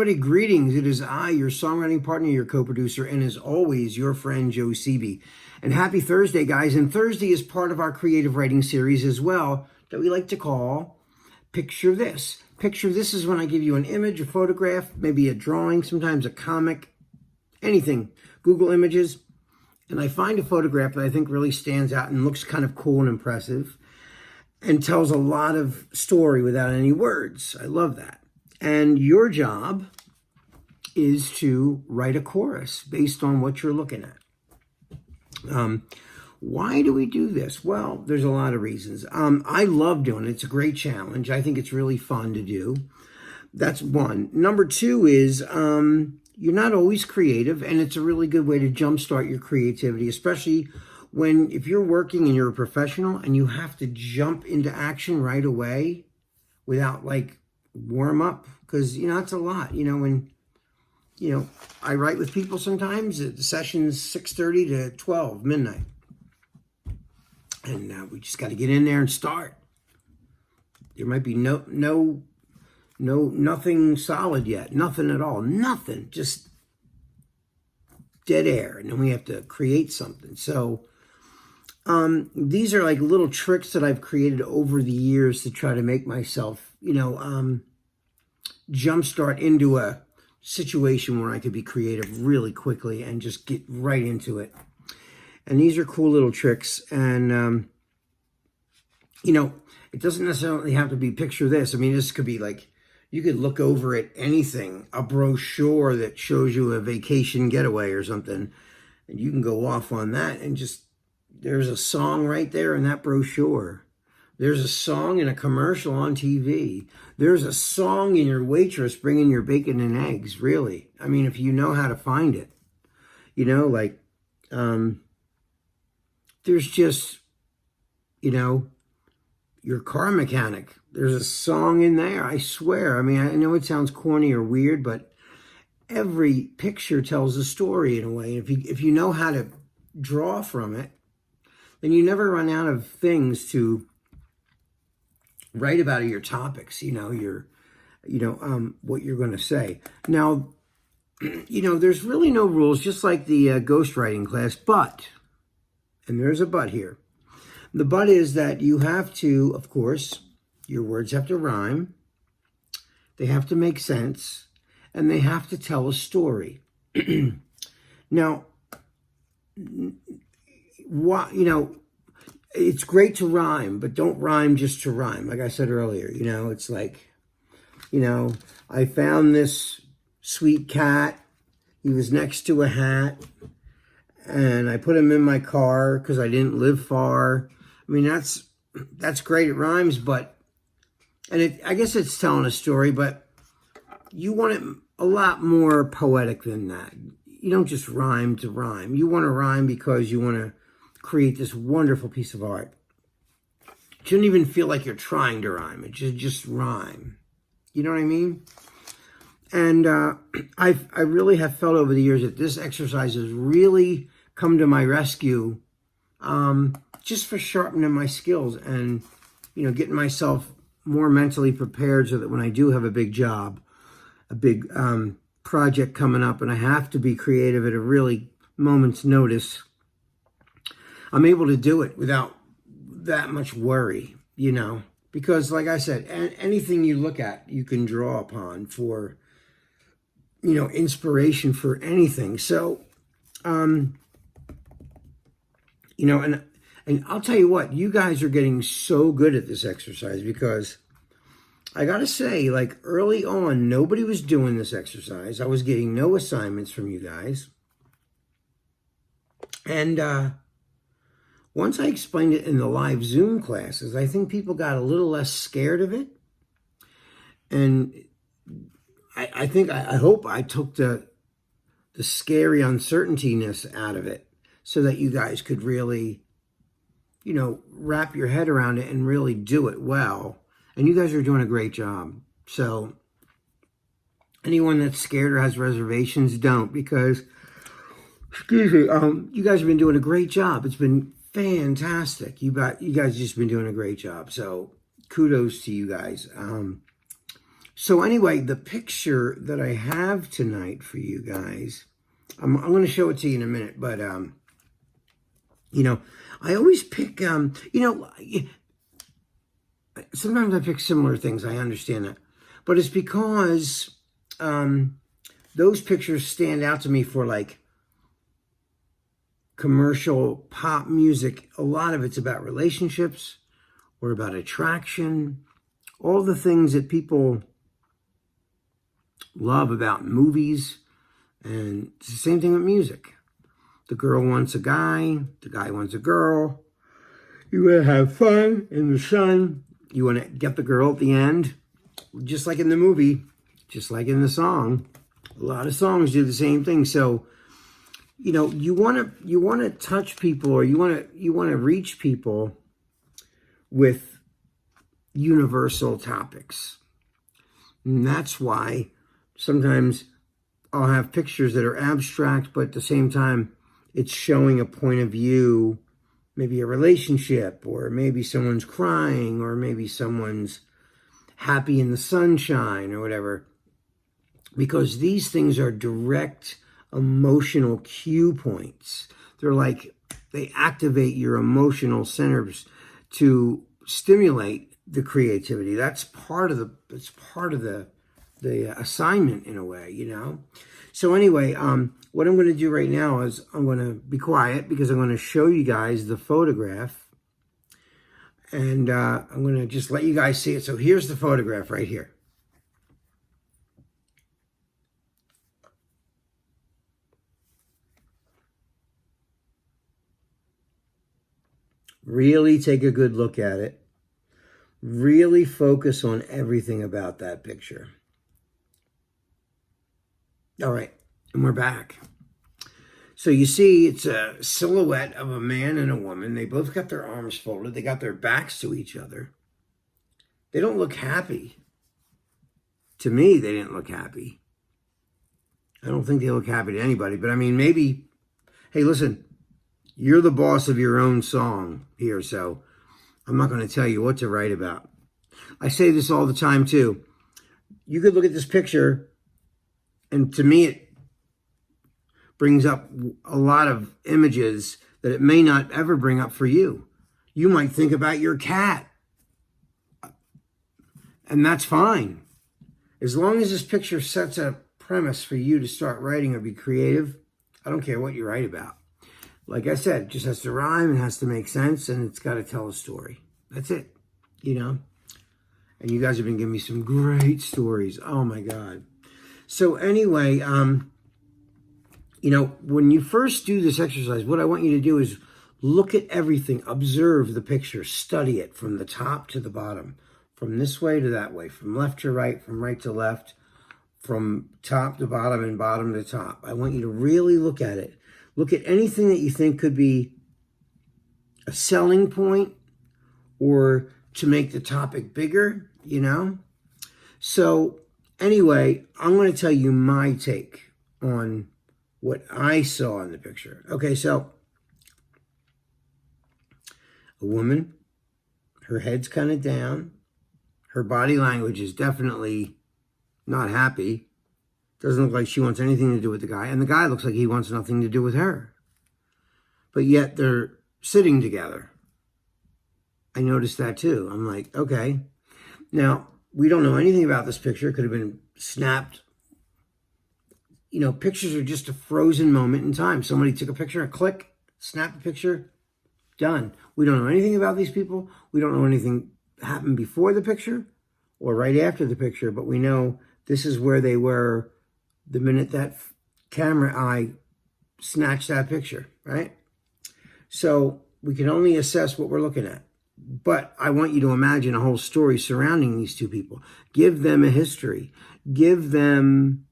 everybody, greetings. It is I, your songwriting partner, your co-producer, and as always, your friend Joe Seavey. And happy Thursday, guys. And Thursday is part of our creative writing series as well that we like to call Picture This. Picture This is when I give you an image, a photograph, maybe a drawing, sometimes a comic, anything. Google Images. And I find a photograph that I think really stands out and looks kind of cool and impressive and tells a lot of story without any words. I love that. And your job is to write a chorus based on what you're looking at. Why do we do this? Well, there's a lot of reasons. I love doing it. It's a great challenge. I think it's really fun to do. That's one. Number two is you're not always creative, and it's a really good way to jumpstart your creativity, especially if you're working and you're a professional and you have to jump into action right away without warm up, because it's a lot. When I write with people sometimes, the session's 6:30 to 12 midnight, and we just got to get in there and start. There might be nothing solid yet, nothing at all, nothing, just dead air, and then we have to create something. So these are little tricks that I've created over the years to try to make myself jumpstart into a situation where I could be creative really quickly and just get right into it. And these are cool little tricks. And, it doesn't necessarily have to be Picture This. I mean, this could be you could look over at anything, a brochure that shows you a vacation getaway or something, and you can go off on that and there's a song right there in that brochure. There's a song in a commercial on TV. There's a song in your waitress bringing your bacon and eggs, really. I mean, if you know how to find it. There's just, your car mechanic. There's a song in there, I swear. I mean, I know it sounds corny or weird, but every picture tells a story in a way. If you know how to draw from it, then you never run out of things to write about your topics, what you're going to say. Now, there's really no rules, just like the ghostwriting class, but, and there's a but here. The but is that you have to, of course, your words have to rhyme, they have to make sense, and they have to tell a story. Now, it's great to rhyme, but don't rhyme just to rhyme. Like I said earlier, it's I found this sweet cat. He was next to a hat, and I put him in my car because I didn't live far. I mean, that's great. It rhymes, I guess it's telling a story, but you want it a lot more poetic than that. You don't just rhyme to rhyme. You want to rhyme because you want to create this wonderful piece of art. It shouldn't even feel like you're trying to rhyme. It should just rhyme. You know what I mean? And I really have felt over the years that this exercise has really come to my rescue, just for sharpening my skills and, getting myself more mentally prepared so that when I do have a big job, a big project coming up, and I have to be creative at a really moment's notice, I'm able to do it without that much worry, because like I said, anything you look at, you can draw upon for, inspiration for anything. So, and I'll tell you what, you guys are getting so good at this exercise, because I got to say, early on, nobody was doing this exercise. I was getting no assignments from you guys. And, once I explained it in the live Zoom classes, I think people got a little less scared of it. And I hope I took the scary uncertaintiness out of it so that you guys could really, wrap your head around it and really do it well. And you guys are doing a great job. So anyone that's scared or has reservations, don't, because, excuse me, you guys have been doing a great job. It's been fantastic. You guys just been doing a great job. So kudos to you guys. So anyway, the picture that I have tonight for you guys, I'm going to show it to you in a minute, but, you know, I always pick, you know, sometimes I pick similar things. I understand that. But it's because those pictures stand out to me for like commercial pop music. A lot of it's about relationships or about attraction, all the things that people love about movies. And it's the same thing with music. The girl wants a guy, the guy wants a girl. You want to have fun in the sun. You want to get the girl at the end, just like in the movie, just like in the song. A lot of songs do the same thing. So, you know, you want to touch people, or you want to reach people with universal topics. And that's why sometimes I'll have pictures that are abstract, but at the same time, it's showing a point of view, maybe a relationship, or maybe someone's crying, or maybe someone's happy in the sunshine or whatever. Because these things are direct emotional cue points. They're like, they activate your emotional centers to stimulate the creativity. That's part of the assignment in a way, you know? So anyway, what I'm going to do right now is I'm going to be quiet because I'm going to show you guys the photograph, and I'm going to just let you guys see it. So here's the photograph right here. Really take a good look at it. Really focus on everything about that picture. All right, and we're back. So you see, it's a silhouette of a man and a woman. They both got their arms folded. They got their backs to each other. They don't look happy. To me, they didn't look happy. I don't think they look happy to anybody, but I mean, maybe, hey, listen, you're the boss of your own song here, so I'm not going to tell you what to write about. I say this all the time, too. You could look at this picture, and to me, it brings up a lot of images that it may not ever bring up for you. You might think about your cat, and that's fine. As long as this picture sets a premise for you to start writing or be creative, I don't care what you write about. Like I said, it just has to rhyme, it has to make sense, and it's got to tell a story. That's it, you know? And you guys have been giving me some great stories. Oh, my God. So anyway, you know, when you first do this exercise, what I want you to do is look at everything, observe the picture, study it from the top to the bottom, from this way to that way, from left to right, from right to left, from top to bottom and bottom to top. I want you to really look at it. Look at anything that you think could be a selling point or to make the topic bigger, you know? So anyway, I'm going to tell you my take on what I saw in the picture. Okay, so a woman, her head's kind of down. Her body language is definitely not happy. Doesn't look like she wants anything to do with the guy. And the guy looks like he wants nothing to do with her. But yet they're sitting together. I noticed that too. I'm like, okay. Now, we don't know anything about this picture. It could have been snapped. You know, pictures are just a frozen moment in time. Somebody took a picture, a click, snapped the picture, done. We don't know anything about these people. We don't know anything happened before the picture or right after the picture, but we know this is where they were the minute that camera eye snatched that picture, right? So we can only assess what we're looking at. But I want you to imagine a whole story surrounding these two people. Give them a history. Give them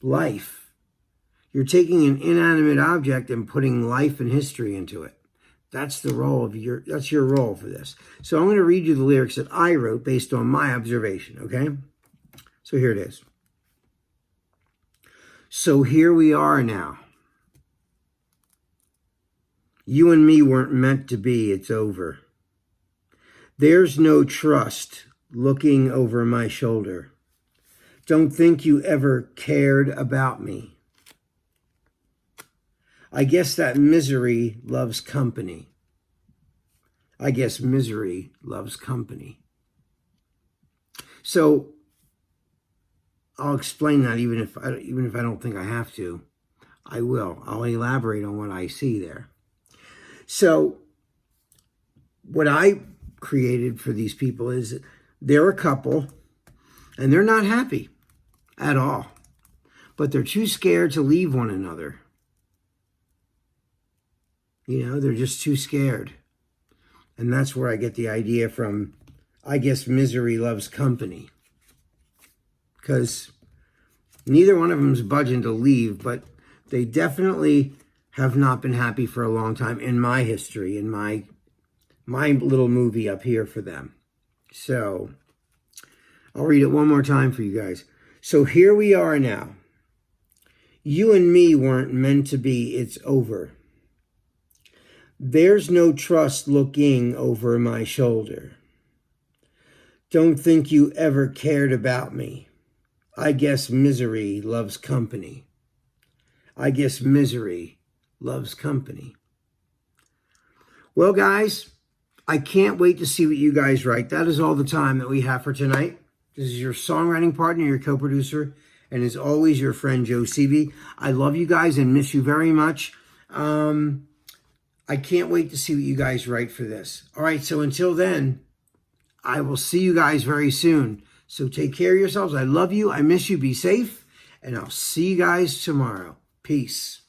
life. You're taking an inanimate object and putting life and history into it. That's the role of that's your role for this. So I'm going to read you the lyrics that I wrote based on my observation, okay? So here it is. So here we are now. You and me weren't meant to be, it's over. There's no trust looking over my shoulder. Don't think you ever cared about me. I guess that misery loves company. I guess misery loves company. So I'll explain that even if I don't think I have to. I will. I'll elaborate on what I see there. So what I created for these people is they're a couple and they're not happy at all, but they're too scared to leave one another. You know, they're just too scared. And that's where I get the idea from, I guess misery loves company. Because neither one of them is budging to leave, but they definitely have not been happy for a long time in my history, in my little movie up here for them. So I'll read it one more time for you guys. So here we are now. You and me weren't meant to be. It's over. There's no trust looking over my shoulder. Don't think you ever cared about me. I guess misery loves company. I guess misery loves company. Well, guys, I can't wait to see what you guys write. That is all the time that we have for tonight. This is your songwriting partner, your co-producer, and as always, your friend Joe Seavey. I love you guys and miss you very much. I can't wait to see what you guys write for this. All right, so until then, I will see you guys very soon. So take care of yourselves. I love you. I miss you. Be safe. And I'll see you guys tomorrow. Peace.